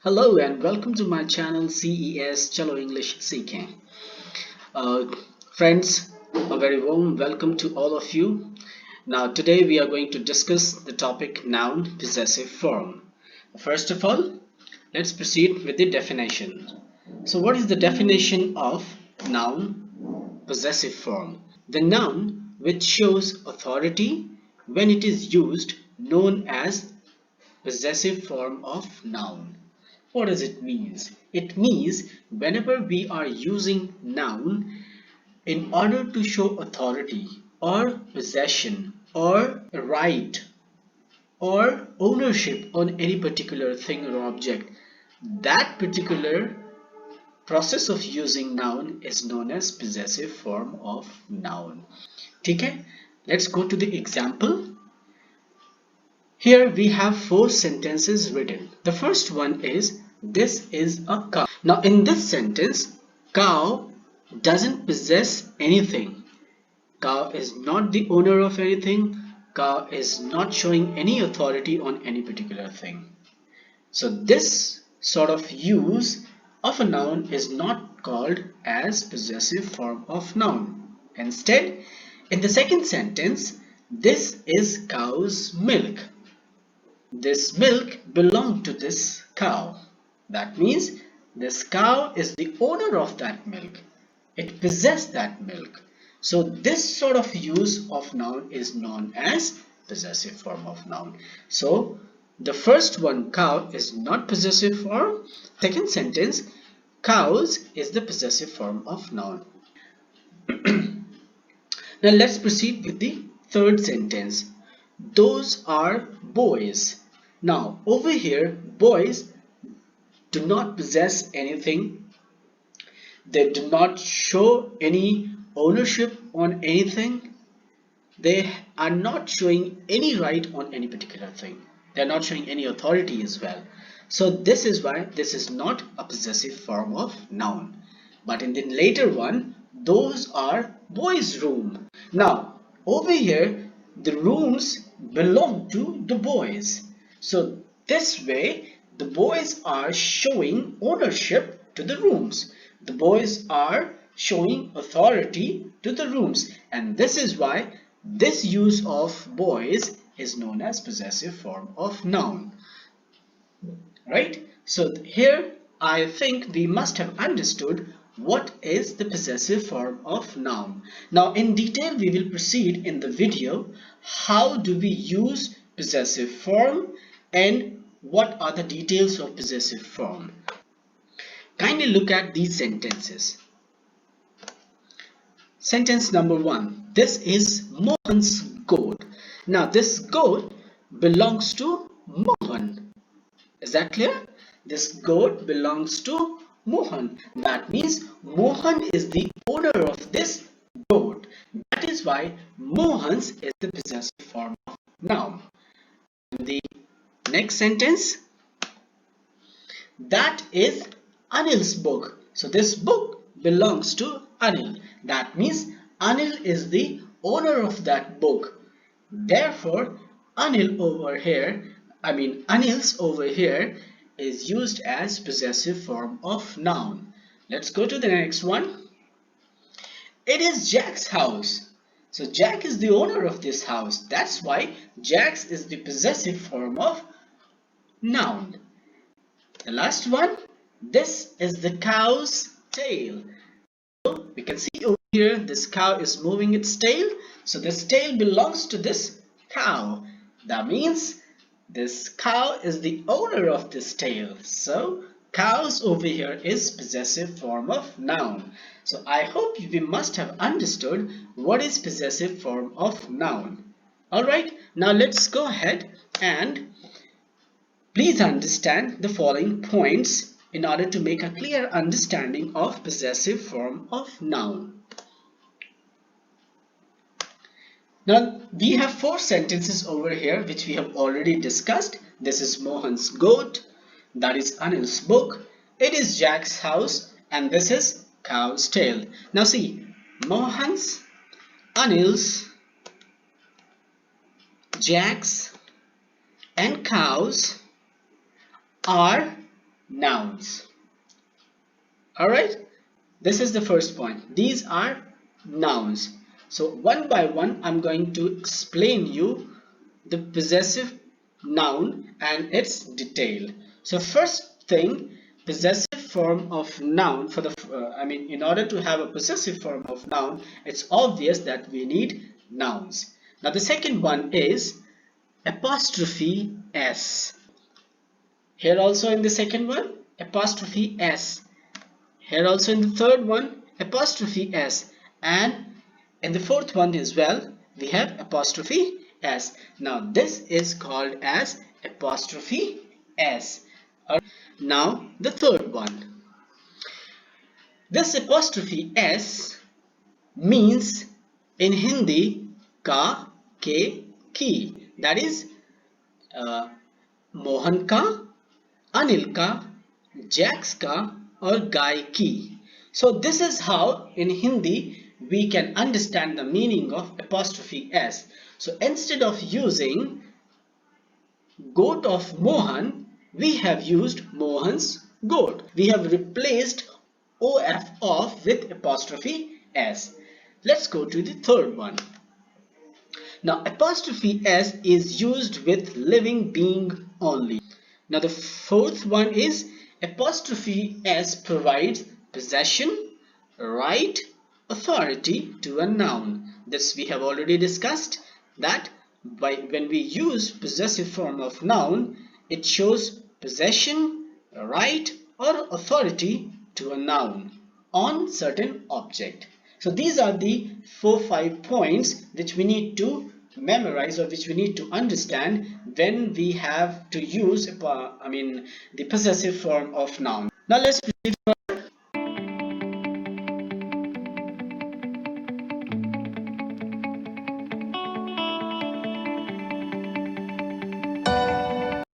Hello and welcome to my channel CES Chalo English Sikhen. Uh, Friends, a very warm welcome to all of you. Now today we are going to discuss the topic noun possessive form. First of all, let's proceed with the definition. So what is the definition of noun possessive form? The noun which shows authority when it is used, known as possessive form of noun. What does it mean? It means whenever we are using noun in order to show authority or possession or right or ownership on any particular thing or object, that particular process of using noun is known as possessive form of noun. Okay, let's go to the example. Here we have four sentences written. The first one is, this is a cow. Now in this sentence, cow doesn't possess anything. Cow is not the owner of anything. Cow is not showing any authority on any particular thing. So this sort of use of a noun is not called as possessive form of noun. Instead, in the second sentence, this is cow's milk. This milk belonged to this cow. That means this cow is the owner of that milk. It possessed that milk. So this sort of use of noun is known as possessive form of noun. So the first one, cow, is not possessive form. Second sentence, cows, is the possessive form of noun. Now let's proceed with the third sentence. Those are boys. Now over here, boys do not possess anything. They do not show any ownership on anything. They are not showing any right on any particular thing. They are not showing any authority as well. So this is why this is not a possessive form of noun. But in the later one, those are boys' room. Now over here, the rooms belong to the boys. So this way, the boys are showing ownership to the rooms. The boys are showing authority to the rooms, and this is why this use of boys is known as possessive form of noun. Right? So here I think we must have understood what is the possessive form of noun. Now in detail we will proceed in the video. How do we use possessive form and what are the details of possessive form? Kindly look at these sentences. Sentence number 1. This is Mohan's goat. Now this goat belongs to Mohan. Is that clear? This goat belongs to Mohan. That means Mohan is the owner of this goat. That is why Mohan's is the possessive form of noun. The next sentence, that is Anil's book. So this book belongs to Anil. That means Anil is the owner of that book. Therefore, Anil's over here is used as possessive form of noun. Let's go to the next one. It is Jack's house. So Jack is the owner of this house. That's why Jack's is the possessive form of noun. The last one, this is the cow's tail. So we can see over here this cow is moving its tail. So this tail belongs to this cow. That means this cow is the owner of this tail. So cows over here is possessive form of noun. So I hope we must have understood what is possessive form of noun. Alright, now let's go ahead and please understand the following points in order to make a clear understanding of possessive form of noun. Now we have four sentences over here which we have already discussed. This is Mohan's goat, that is Anil's book, it is Jack's house, and this is cow's tail. Now see, Mohan's, Anil's, Jack's and cows are nouns. Alright, this is the first point. These are nouns. So one by one I'm going to explain you the possessive noun and its detail. So first thing, possessive form of noun for the in order to have a possessive form of noun, it's obvious that we need nouns. Now the second one is apostrophe S. Here also in the second one, apostrophe S. Here also in the third one, apostrophe S. And in the fourth one as well, we have apostrophe S. Now this is called as apostrophe S. Now the third one. This apostrophe S means in Hindi ka, ke, ki. That is Mohan का, अनिल का, Jacques का और गाय की. So this is how in Hindi we can understand the meaning of apostrophe S. So instead of using goat of Mohan, we have used Mohan's goat. We have replaced OF off with apostrophe S. Let's go to the third one. Now apostrophe S is used with living being only. Now the fourth one is apostrophe S provides possession, right, authority to a noun. This we have already discussed that when we use possessive form of noun, it shows possession, right or authority to a noun on certain object. So these are the 4-5 points which we need to memorize or which we need to understand when we have to use the possessive form of noun. Now let's proceed